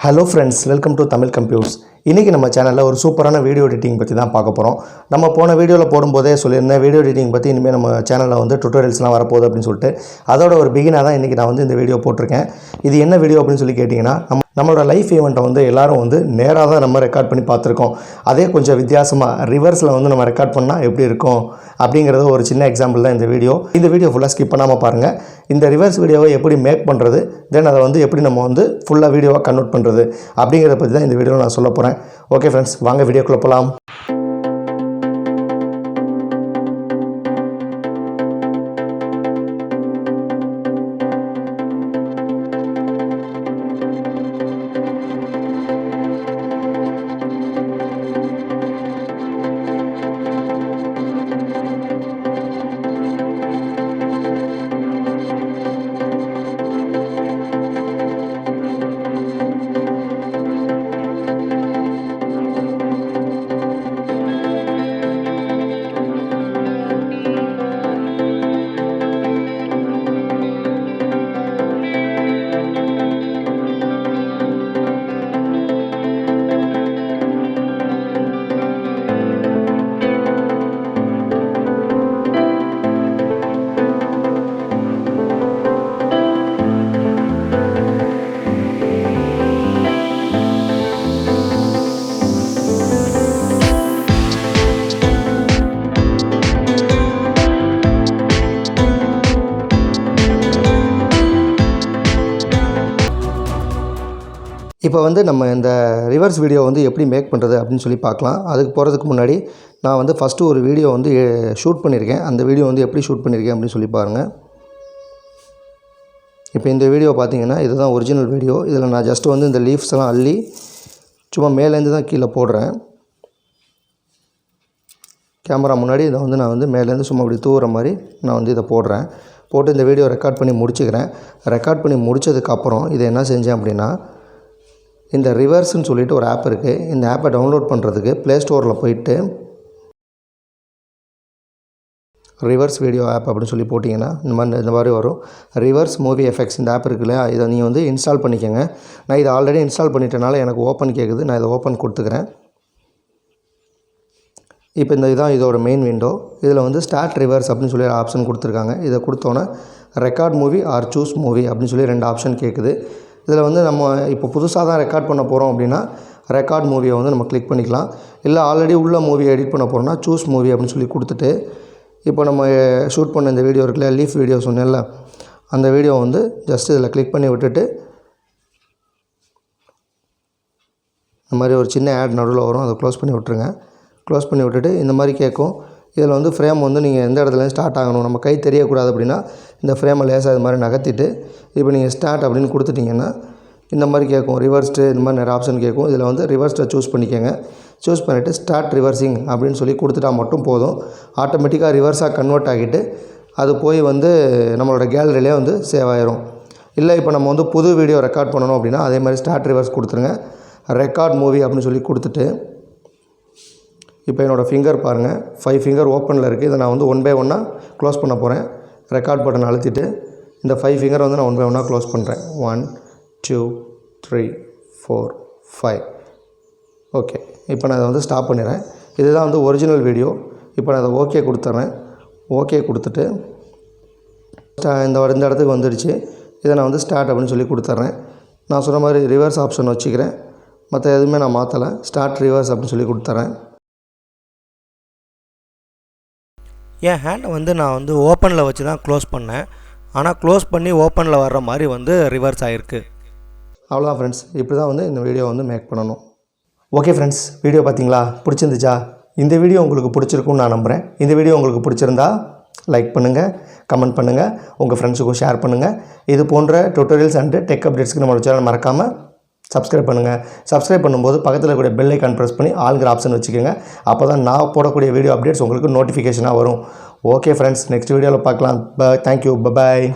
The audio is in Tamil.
Hello friends, welcome to Tamil computers. இன்றைக்கி நம்ம சேனலில் ஒரு சூப்பரான வீடியோ எடிட்டிங் பற்றி தான் பார்க்க போகிறோம். நம்ம போன வீடியோவில் போடும்போதே சொல்லியிருந்தேன் வீடியோ எடிட்டிங் பற்றி இனிமேல் நம்ம சேனலில் வந்து டுட்டோரியல்ஸ்லாம் வரப்போகுது அப்படின்னு சொல்லிட்டு அதோட ஒரு பிகினாக தான் இன்றைக்கி நான் வந்து இந்த வீடியோ போட்டிருக்கேன். இது என்ன வீடியோ அப்படின்னு சொல்லி கேட்டிங்கன்னா, நம்மளோட லைஃப் ஈவெண்ட்டை வந்து எல்லோரும் வந்து நேராக தான் நம்ம ரெக்கார்ட் பண்ணி பார்த்துருக்கோம். அதே கொஞ்சம் வித்தியாசமாக ரிவர்ஸில் வந்து நம்ம ரெக்கார்ட் பண்ணால் எப்படி இருக்கும் அப்படிங்கிறது ஒரு சின்ன எக்ஸாம்பிள் தான் இந்த வீடியோ. இந்த வீடியோ ஃபுல்லாக ஸ்கிப் பண்ணாமல் பாருங்கள். இந்த ரிவர்ஸ் வீடியோவை எப்படி மேக் பண்ணுறது, தென் அதை வந்து எப்படி நம்ம வந்து ஃபுல்லாக வீடியோவாக கன்வெர்ட் பண்ணுறது அப்படிங்கிறத பற்றி தான் இந்த வீடியோவில் நான் சொல்ல போகிறேன். ஓகே ஃப்ரெண்ட்ஸ், வாங்க வீடியோக்குள்ளே போகலாம். இப்போ வந்து நம்ம இந்த ரிவர்ஸ் வீடியோ வந்து எப்படி மேக் பண்ணுறது அப்படின்னு சொல்லி பார்க்கலாம். அதுக்கு போகிறதுக்கு முன்னாடி நான் வந்து ஃபஸ்ட்டு ஒரு வீடியோ வந்து ஷூட் பண்ணியிருக்கேன். அந்த வீடியோ வந்து எப்படி ஷூட் பண்ணியிருக்கேன் அப்படின்னு சொல்லி பாருங்கள். இப்போ இந்த வீடியோ பார்த்தீங்கன்னா இதுதான் ஒரிஜினல் வீடியோ. இதில் நான் ஜஸ்ட்டு வந்து இந்த லீவ்ஸ் எல்லாம் அள்ளி சும்மா மேலேருந்து தான் கீழே போடுறேன். கேமரா முன்னாடி இதை வந்து நான் வந்து மேலேருந்து சும்மா இப்படி தூவுற மாதிரி நான் வந்து இதை போடுறேன். போட்டு இந்த வீடியோ ரெக்கார்ட் பண்ணி முடிச்சுக்கிறேன். ரெக்கார்ட் பண்ணி முடித்ததுக்கப்புறம் இதை என்ன செஞ்சேன் அப்படின்னா, இந்த ரிவர்ஸ்ன்னு சொல்லிட்டு ஒரு ஆப் இருக்குது. இந்த ஆப்பை டவுன்லோட் பண்ணுறதுக்கு ப்ளே ஸ்டோரில் போயிட்டு ரிவர்ஸ் வீடியோ ஆப் அப்படின்னு சொல்லி போட்டிங்கன்னா இந்த மாதிரி வரும். ரிவர்ஸ் மூவி எஃபெக்ட்ஸ் இந்த ஆப் இருக்கு இல்லையா, இதை நீங்கள் வந்து இன்ஸ்டால் பண்ணிக்கோங்க. நான் இதை ஆல்ரெடி இன்ஸ்டால் பண்ணிட்டனால எனக்கு ஓப்பன் கேட்குது. நான் இதை ஓப்பன் கொடுத்துக்கிறேன். இப்போ இதான் இதோட மெயின் விண்டோ. இதில் வந்து ஸ்டார்ட் ரிவர்ஸ் அப்படின்னு சொல்லி ஆப்ஷன் கொடுத்துருக்காங்க. இதை கொடுத்தோன்னே record movie or choose movie அப்படின்னு சொல்லி 2 ஆப்ஷன் கேட்குது. இதில் வந்து நம்ம இப்போ புதுசாக தான் ரெக்கார்ட் பண்ண போகிறோம் அப்படின்னா ரெக்கார்ட் மூவியை வந்து நம்ம கிளிக் பண்ணிக்கலாம். இல்லை ஆல்ரெடி உள்ள மூவியை எடிட் பண்ண போகிறோம்னா சூஸ் மூவி அப்படின்னு சொல்லி கொடுத்துட்டு, இப்போ நம்ம ஷூட் பண்ண இந்த வீடியோ இருக்குல்ல, லீஃப் வீடியோ சொன்னேன்ல, அந்த வீடியோ வந்து ஜஸ்ட் இதில் கிளிக் பண்ணி விட்டுட்டு இந்த மாதிரி ஒரு சின்ன ஆட் நடுவில் வரும். அதை க்ளோஸ் பண்ணி விட்டுருங்க. க்ளோஸ் பண்ணி விட்டுட்டு இந்த மாதிரி கேட்கும். இதில் வந்து ஃப்ரேம் வந்து நீங்கள் எந்த இடத்துலையும் ஸ்டார்ட் ஆகணும், நம்ம கை தெரியக்கூடாது அப்படின்னா இந்த ஃப்ரேமை லேசாக இது மாதிரி நகர்த்திட்டு இப்போ நீங்கள் ஸ்டார்ட் அப்படின்னு கொடுத்துட்டிங்கன்னா இந்த மாதிரி கேட்கும். ரிவர்ஸ்டு இந்த மாதிரி நிறைய ஆப்ஷன் கேட்கும். இதில் வந்து ரிவர்ஸ்ட்டை சூஸ் பண்ணிக்கோங்க. சூஸ் பண்ணிவிட்டு ஸ்டார்ட் ரிவர்சிங் அப்படின்னு சொல்லி கொடுத்துட்டா மட்டும் போதும். ஆட்டோமேட்டிக்காக ரிவர்ஸாக கன்வெர்ட் ஆகிட்டு அது போய் வந்து நம்மளோட கேலரியிலே வந்து சேவ் ஆயிரும். இல்லை இப்போ நம்ம வந்து புது வீடியோ ரெக்கார்ட் பண்ணணும் அப்படின்னா அதே மாதிரி ஸ்டார்ட் ரிவர்ஸ் கொடுத்துருங்க. ரெக்கார்ட் மூவி அப்படின்னு சொல்லி கொடுத்துட்டு இப்போ என்னோடய ஃபிங்கர் பாருங்கள், 5 ஃபிங்கர் ஓப்பனில் இருக்குது. இதை நான் வந்து 1 பை 1 க்ளோஸ் பண்ண போகிறேன். ரெக்கார்ட் பட்டன் அழுத்திட்டு இந்த 5 ஃபிங்கரை வந்து நான் 1 பை 1 க்ளோஸ் பண்ணுறேன். 1 2 3 4 5. ஓகே, இப்போ நான் இதை வந்து ஸ்டாப் பண்ணிடுறேன். இதுதான் வந்து ஒரிஜினல் வீடியோ. இப்போ நான் அதை ஓகே கொடுத்துட்றேன். ஓகே கொடுத்துட்டு இந்த இடத்துக்கு வந்துடுச்சு. இதை நான் வந்து ஸ்டார்ட் அப்படின்னு சொல்லி கொடுத்துட்றேன். நான் சொன்ன மாதிரி ரிவர்ஸ் ஆப்ஷன் வச்சுக்கிறேன். மற்ற எதுவுமே நான் மாற்றலை. ஸ்டார்ட் ரிவர்ஸ் அப்படின்னு சொல்லி கொடுத்துட்றேன். என் ஹேண்டை வந்து நான் வந்து ஓப்பனில் வச்சு தான் க்ளோஸ் பண்ணேன். ஆனால் க்ளோஸ் பண்ணி ஓப்பனில் வர்ற மாதிரி வந்து ரிவர்ஸ் ஆகிருக்கு. அவ்வளோதான் ஃப்ரெண்ட்ஸ், இப்படி தான் வந்து இந்த வீடியோ வந்து மேக் பண்ணணும். ஓகே ஃப்ரெண்ட்ஸ், வீடியோ பார்த்தீங்களா, பிடிச்சிருந்துச்சா? இந்த வீடியோ உங்களுக்கு பிடிச்சிருக்குன்னு நான் நம்புகிறேன். இந்த வீடியோ உங்களுக்கு பிடிச்சிருந்தா லைக் பண்ணுங்கள், கமெண்ட் பண்ணுங்கள், உங்கள் ஃப்ரெண்ட்ஸுக்கும் ஷேர் பண்ணுங்கள். இது போன்ற டுட்டோரியல்ஸ் அண்டு டெக் அப்டேட்ஸ்க்கு நம்மளோட சேனல் மறக்காமல் சப்ஸ்கிரைப் பண்ணுங்கள். சப்ஸ்கிரைப் பண்ணும்போது பக்கத்தில் கூடிய பெல் ஐக்கான் ப்ரெஸ் பண்ணி ஆல்ங்கிற ஆப்ஷன் வச்சுக்கோங்க. அப்போ தான் நான் போடக்கூடிய வீடியோ அப்டேட்ஸ் உங்களுக்கு நோட்டிஃபிகேஷனாக வரும். ஓகே ஃப்ரெண்ட்ஸ், நெக்ஸ்ட் வீடியோவில் பார்க்கலாம். Thank you, bye bye.